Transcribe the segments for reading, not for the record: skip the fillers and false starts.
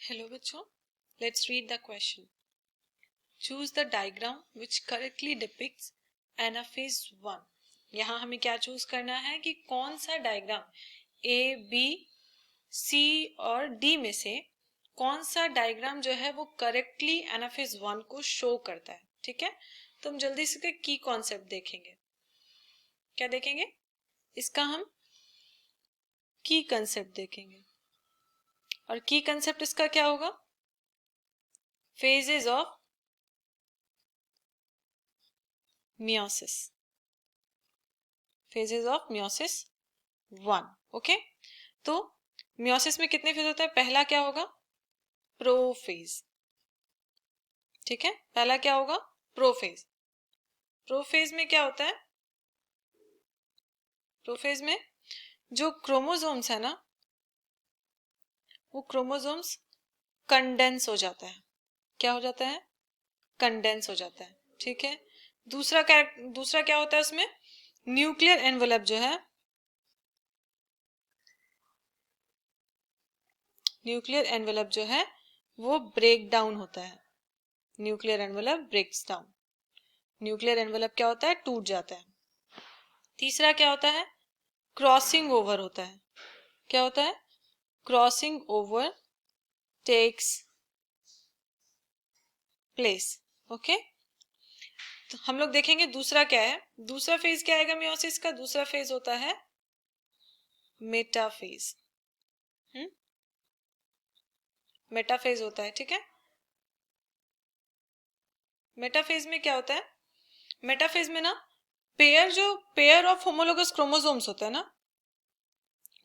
Hello बच्चों, let's read the question. Choose the diagram which correctly depicts anaphase 1. यहाँ हमें क्या चूज करना है कि कौन सा डायग्राम A, B, C और D में से कौन सा डायग्राम जो है वो करेक्टली एनाफेज 1 को शो करता है. ठीक है, तो हम जल्दी से की कॉन्सेप्ट देखेंगे. क्या देखेंगे? इसका हम की कंसेप्ट देखेंगे. और की कंसेप्ट इसका क्या होगा? Phases of meiosis. Phases of meiosis 1. Okay, तो meiosis में कितने फेज होता है? पहला क्या होगा? प्रोफेज. ठीक है, पहला क्या होगा? प्रोफेज. प्रोफेज में क्या होता है? प्रोफेज में जो क्रोमोसोम्स है ना, वो क्रोमोसोम्स कंडेंस हो जाता है. क्या हो जाता है? कंडेंस हो जाता है. ठीक है, दूसरा क्या होता है उसमें? न्यूक्लियर एनवेलप जो है, न्यूक्लियर एनवेलप जो है वो ब्रेक डाउन होता है. Nuclear envelope breaks down. Nuclear envelope क्या होता है? टूट जाता है. तीसरा क्या होता है? क्रॉसिंग ओवर होता है. क्या होता है? Crossing over takes place. Okay, तो हम लोग देखेंगे दूसरा क्या है. दूसरा फेज क्या आएगा मियोसिस का? दूसरा फेज होता है मेटाफेज. मेटाफेज होता है. ठीक है, मेटाफेज में क्या होता है? मेटाफेज में ना पेयर ऑफ होमोलोगस क्रोमोसोम्स होते हैं ना,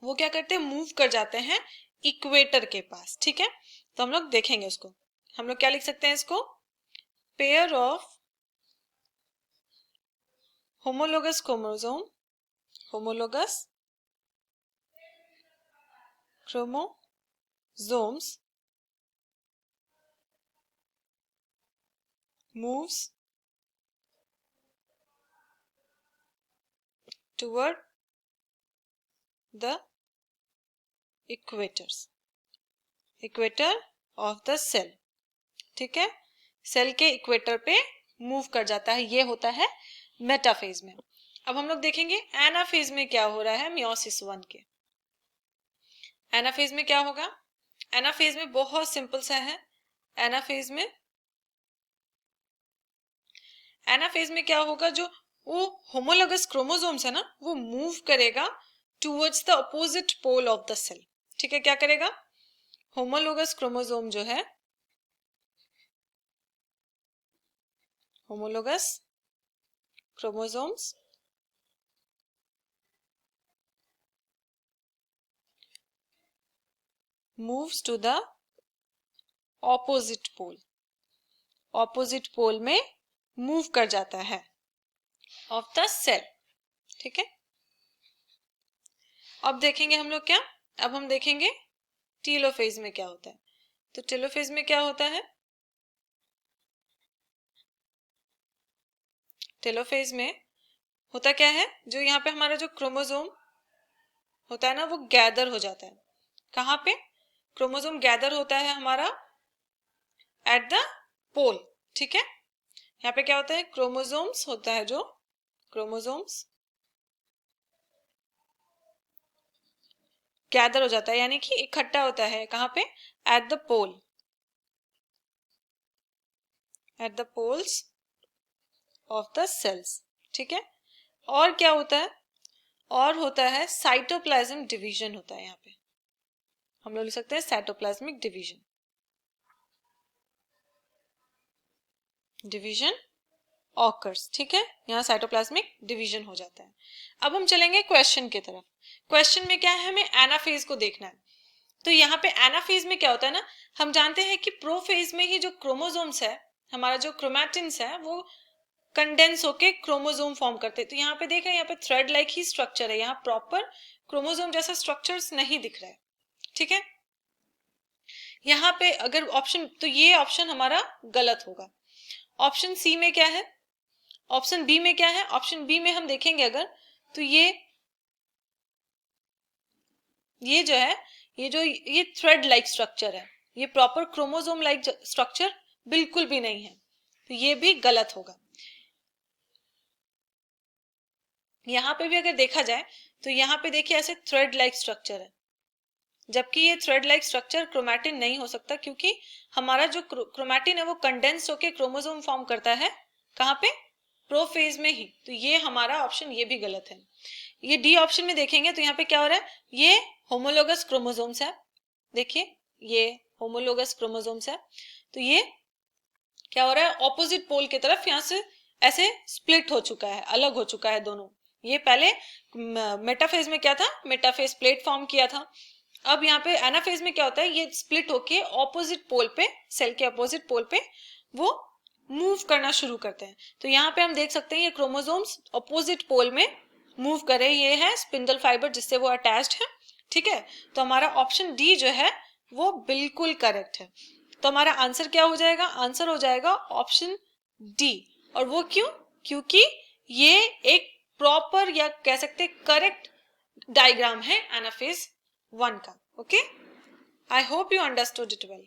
वो क्या करते हैं? मूव कर जाते हैं इक्वेटर के पास. ठीक है, तो हम लोग देखेंगे उसको. हम लोग क्या लिख सकते हैं इसको? Pair of homologous chromosomes moves toward the equator of the cell. ठीक है, सेल के इक्वेटर पे मूव कर जाता है. ये होता है मेटाफेज में. अब हम लोग देखेंगे एनाफेज में क्या हो रहा है मियोसिस 1 के. एनाफेज में क्या होगा? एनाफेज में बहुत सिंपल सा है. एनाफेज में क्या होगा? जो वो होमोलोगस क्रोमोसोम्स है ना, वो मूव करेगा towards the opposite pole of the cell. ठीक है, क्या करेगा? होमोलोगस क्रोमोसोम जो है, homologous chromosomes moves to the opposite pole. Opposite pole में मूव कर जाता है ऑफ द सेल. ठीक है, अब देखेंगे हम लोग क्या. अब हम देखेंगे टेलोफेज में क्या होता है. तो टेलोफेज में क्या होता है? टेलोफेज में होता क्या है? जो यहाँ पे हमारा जो क्रोमोसोम होता है ना, वो गैदर हो जाता है. कहाँ पे क्रोमोसोम गैदर होता है? हमारा एट द पोल. ठीक है, यहाँ पे क्या होता है? क्रोमोसोम्स होता है, जो क्रोमोसोम्स गैदर हो जाता है, यानी कि इकट्ठा होता है. कहाँ पे? At the pole, at the poles of the cells. ठीक है, और क्या होता है? और होता है साइटोप्लाज्म डिवीजन होता है. यहाँ पे हम लोग लिख सकते हैं साइटोप्लाज्मिक डिवीजन ऑकर्स. ठीक है, यहाँ साइटोप्लाज्मिक डिवीजन हो जाता है. अब हम चलेंगे क्वेश्चन की तरफ. क्वेश्चन में क्या है? हमें एनाफेज को देखना है. तो यहाँ पे एनाफेज में क्या होता है ना, हम जानते हैं कि प्रोफेज में ही जो क्रोमोसोम्स है, हमारा जो क्रोमैटिन्स है, वो कंडेंस होके क्रोमोसोम फॉर्म करते हैं. तो यहाँ पे देख रहे हैं, यहाँ पे थ्रेड लाइक ही स्ट्रक्चर है. यहाँ प्रॉपर क्रोमोसोम जैसा स्ट्रक्चर्स नहीं दिख रहा है. ठीक है, यहाँ पे अगर ऑप्शन, तो ये ऑप्शन हमारा गलत होगा. ऑप्शन सी में क्या है? ऑप्शन बी में क्या है? ऑप्शन बी में हम देखेंगे अगर, तो ये जो है, ये थ्रेड लाइक स्ट्रक्चर है. ये प्रॉपर क्रोमोसोम लाइक स्ट्रक्चर बिल्कुल भी नहीं है, तो ये भी गलत होगा। यहाँ पे भी अगर देखा जाए तो यहाँ पे देखिए ऐसे थ्रेड लाइक स्ट्रक्चर है, जबकि ये थ्रेड लाइक स्ट्रक्चर क्रोमैटिन नहीं हो सकता, क्योंकि हमारा जो क्रोमैटिन है वो कंडेंस होके क्रोमोसोम फॉर्म करता है कहाँ पे, प्रोफेज में ही। तो ये हमारा ऑप्शन ये भी गलत है। ये डी ऑप्शन में देखेंगे तो यहाँ पे क्या हो रहा है, ये होमोलोगस क्रोमोसोम्स है, देखिए ये होमोलोगस क्रोमोसोम्स है, तो ये क्या हो रहा है, ऑपोजिट पोल की तरफ यहाँ से ऐसे स्प्लिट हो चुका है, अलग हो चुका है दोनों। ये पहले मेटाफेज में क्या था, मेटाफेज प्लेट फॉर्म किया था, अब यहाँ पे एनाफेज में क्या होता है, ये स्प्लिट होके ऑपोजिट पोल पे, सेल के ऑपोजिट पोल पे वो मूव करना शुरू करते हैं। तो यहाँ पे हम देख सकते हैं ये क्रोमोसोम्स ऑपोजिट पोल में मूव कर रहे हैं, ये है स्पिंडल फाइबर जिससे वो अटैच्ड है, ठीक है। तो हमारा ऑप्शन डी जो है वो बिल्कुल करेक्ट है। तो हमारा आंसर क्या हो जाएगा, आंसर हो जाएगा ऑप्शन डी। और वो क्यों, क्योंकि ये एक प्रॉपर या कह सकते करेक्ट डायग्राम है एनाफेज 1 का। Okay, I hope you understood it well.